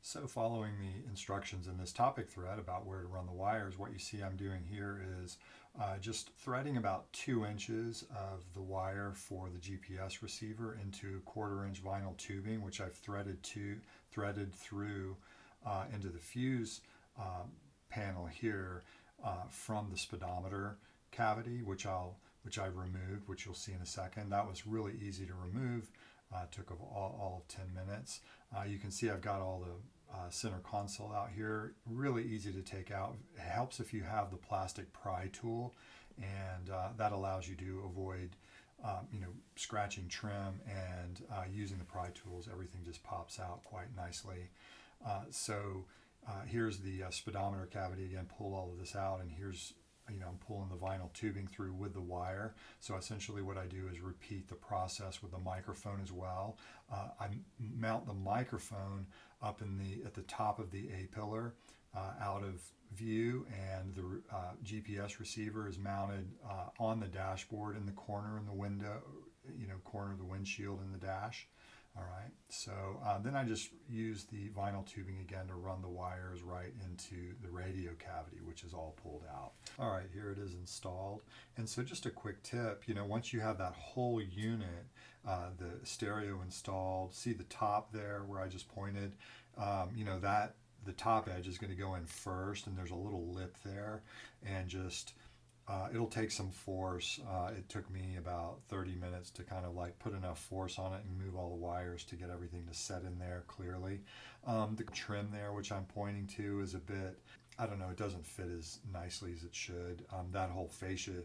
So following the instructions in this topic thread about where to run the wires, what you see I'm doing here is just threading about 2 inches of the wire for the GPS receiver into 1/4 inch vinyl tubing, which I've threaded through into the fuse panel here from the speedometer cavity, which I've removed, which you'll see in a second. That was really easy to remove. Took all of 10 minutes. You can see I've got all the center console out here. Really easy to take out. It helps if you have the plastic pry tool, and that allows you to avoid scratching trim, and using the pry tools, everything just pops out quite nicely. Here's the speedometer cavity again. Pull all of this out, and here's I'm pulling the vinyl tubing through with the wire. So essentially what I do is repeat the process with the microphone as well. I mount the microphone up at the top of the A-pillar out of view, and the GPS receiver is mounted on the dashboard in the corner in the window, corner of the windshield in the dash. All right, so then I just use the vinyl tubing again to run the wires right into the radio cavity, which is all pulled out. All right, here it is installed. And so just a quick tip, once you have that whole unit, the stereo installed, see the top there where I just pointed, that the top edge is going to go in first, and there's a little lip there, and just it'll take some force. It took me about 30 minutes to kind of like put enough force on it and move all the wires to get everything to set in there clearly. The trim there, which I'm pointing to, is a bit, I don't know, it doesn't fit as nicely as it should. That whole fascia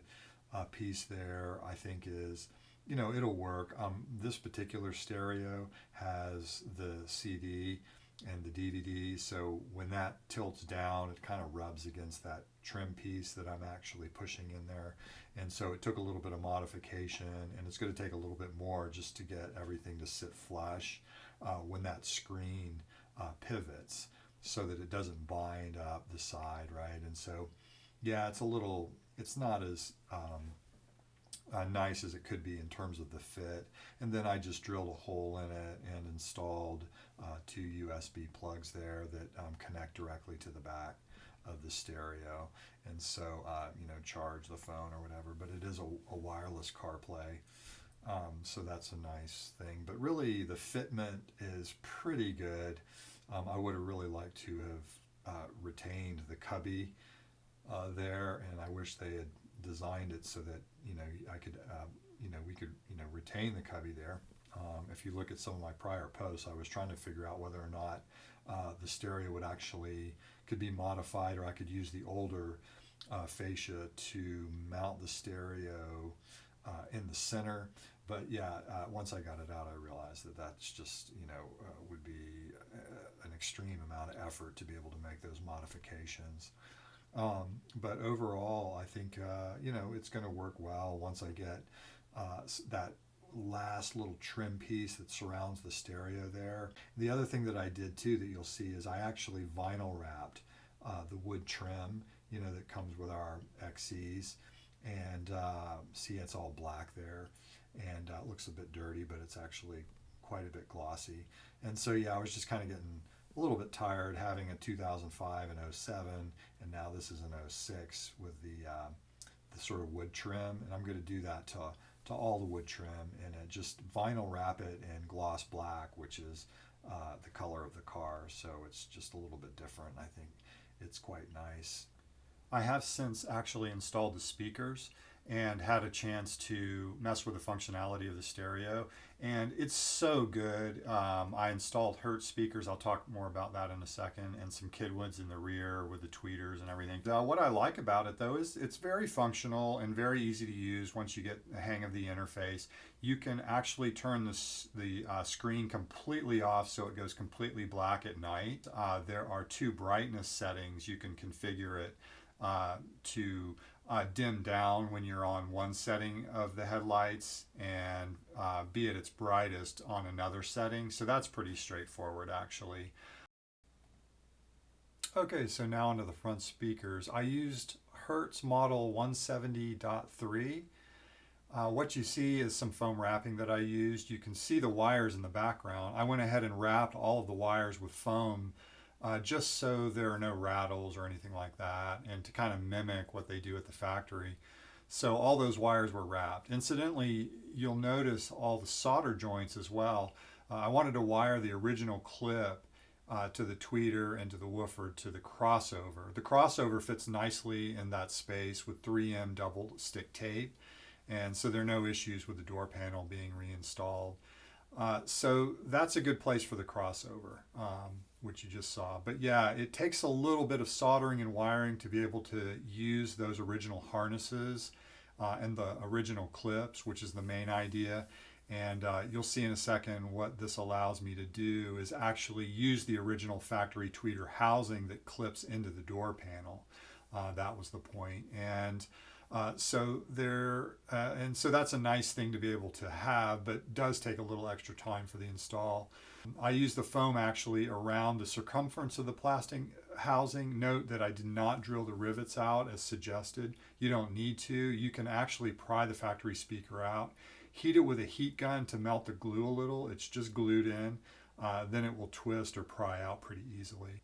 piece there, I think is, it'll work. This particular stereo has the CD and the DVD, so when that tilts down, it kind of rubs against that trim piece that I'm actually pushing in there, and so it took a little bit of modification, and it's going to take a little bit more just to get everything to sit flush when that screen pivots, so that it doesn't bind up the side, right? And so yeah, it's not as nice as it could be in terms of the fit. And then I just drilled a hole in it and installed 2 USB plugs there that connect directly to the back of the stereo, and so charge the phone or whatever. But it is a wireless CarPlay, so that's a nice thing. But really the fitment is pretty good. I would have really liked to have retained the cubby there, and I wish they had designed it so that I could we could retain the cubby there. If you look at some of my prior posts, I was trying to figure out whether or not the stereo could be modified, or I could use the older fascia to mount the stereo in the center. But yeah, once I got it out, I realized that that's just would be an extreme amount of effort to be able to make those modifications. But overall, I think it's going to work well once I get that last little trim piece that surrounds the stereo there. The other thing that I did too that you'll see is I actually vinyl wrapped the wood trim that comes with our XCs, and see, it's all black there, and it looks a bit dirty, but it's actually quite a bit glossy. And so yeah, I was just kind of getting a little bit tired having a 2005 and 07, and now this is an 06 with the sort of wood trim, and I'm going to do that to all the wood trim, and just vinyl wrap it in gloss black, which is the color of the car, so it's just a little bit different. I think it's quite nice. I have since actually installed the speakers and had a chance to mess with the functionality of the stereo, and it's so good. I installed Hertz speakers. I'll talk more about that in a second, and some Kenwoods in the rear with the tweeters and everything. What I like about it though is it's very functional and very easy to use once you get the hang of the interface. You can actually turn the screen completely off so it goes completely black at night. There are 2 brightness settings. You can configure it to dim down when you're on one setting of the headlights, and be at its brightest on another setting. So that's pretty straightforward actually. Okay, so now onto the front speakers. I used Hertz model 170.3. What you see is some foam wrapping that I used. You can see the wires in the background. I went ahead and wrapped all of the wires with foam just so there are no rattles or anything like that, and to kind of mimic what they do at the factory. So all those wires were wrapped. Incidentally, you'll notice all the solder joints as well. I wanted to wire the original clip to the tweeter and to the woofer to the crossover. The crossover fits nicely in that space with 3M double stick tape, and so there are no issues with the door panel being reinstalled. So that's a good place for the crossover, which you just saw. But yeah, it takes a little bit of soldering and wiring to be able to use those original harnesses and the original clips, which is the main idea. And you'll see in a second what this allows me to do is actually use the original factory tweeter housing that clips into the door panel. That was the point. And so that's a nice thing to be able to have, but does take a little extra time for the install. I use the foam actually around the circumference of the plastic housing. Note that I did not drill the rivets out as suggested. You don't need to. You can actually pry the factory speaker out, heat it with a heat gun to melt the glue a little. It's just glued in. Then it will twist or pry out pretty easily.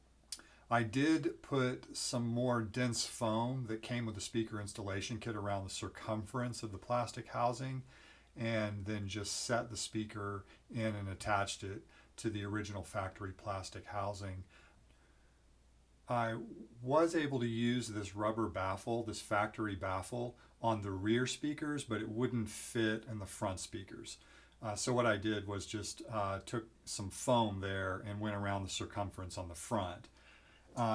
I did put some more dense foam that came with the speaker installation kit around the circumference of the plastic housing, and then just set the speaker in and attached it to the original factory plastic housing. I was able to use this rubber baffle, this factory baffle, on the rear speakers, but it wouldn't fit in the front speakers. So what I did was just took some foam there and went around the circumference on the front.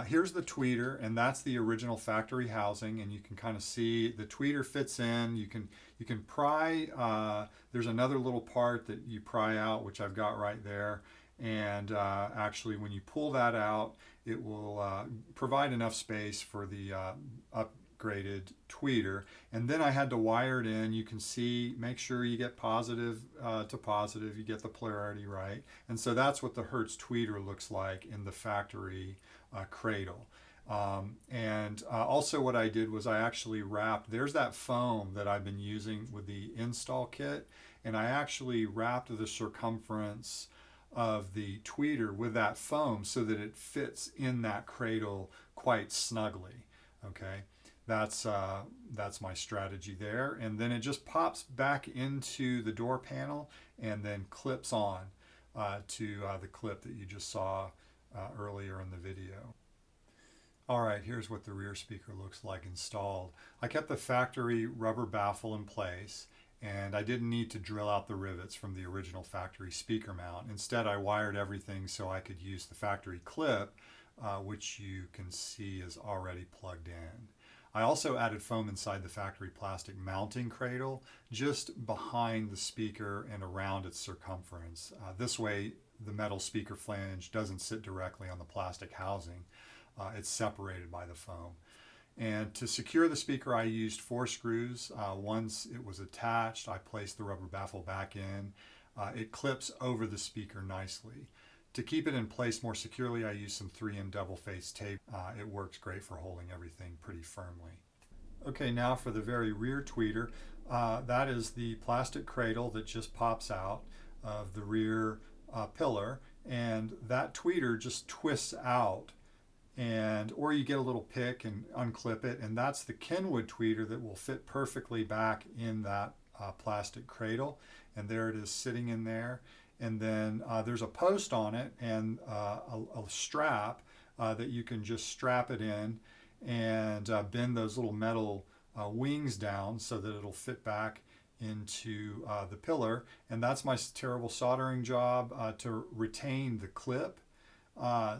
Here's the tweeter, and that's the original factory housing, and you can kind of see the tweeter fits in. You can pry. There's another little part that you pry out, which I've got right there, and actually when you pull that out, it will provide enough space for the upgraded tweeter. And then I had to wire it in. You can see, make sure you get positive to positive, you get the polarity right. And so that's what the Hertz tweeter looks like in the factory cradle. Also what I did was I actually wrapped, there's that foam that I've been using with the install kit, and I actually wrapped the circumference of the tweeter with that foam so that it fits in that cradle quite snugly. Okay, that's my strategy there, and then it just pops back into the door panel and then clips on to the clip that you just saw earlier in the video. All right, here's what the rear speaker looks like installed. I kept the factory rubber baffle in place, and I didn't need to drill out the rivets from the original factory speaker mount. Instead, I wired everything so I could use the factory clip, which you can see is already plugged in. I also added foam inside the factory plastic mounting cradle, just behind the speaker and around its circumference. This way, the metal speaker flange doesn't sit directly on the plastic housing. It's separated by the foam. And to secure the speaker, I used 4 screws. Once it was attached, I placed the rubber baffle back in. It clips over the speaker nicely. To keep it in place more securely, I used some 3M double-face tape. It works great for holding everything pretty firmly. Okay, now for the very rear tweeter. That is the plastic cradle that just pops out of the rear pillar, and that tweeter just twists out, or you get a little pick and unclip it, and that's the Kenwood tweeter that will fit perfectly back in that plastic cradle. And there it is sitting in there. And then there's a post on it and a strap that you can just strap it in and bend those little metal wings down so that it'll fit back into the pillar. And that's my terrible soldering job to retain the clip.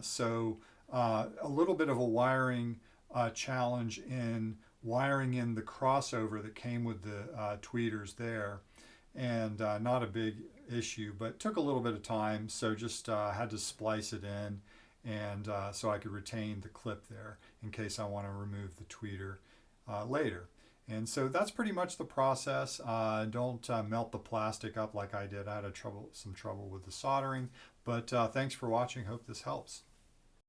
So a little bit of a wiring challenge in wiring in the crossover that came with the tweeters there, and not a big issue, but took a little bit of time, so just had to splice it in, and so I could retain the clip there in case I want to remove the tweeter later. And so that's pretty much the process. Don't melt the plastic up like I did. I had some trouble with the soldering, but thanks for watching. Hope this helps.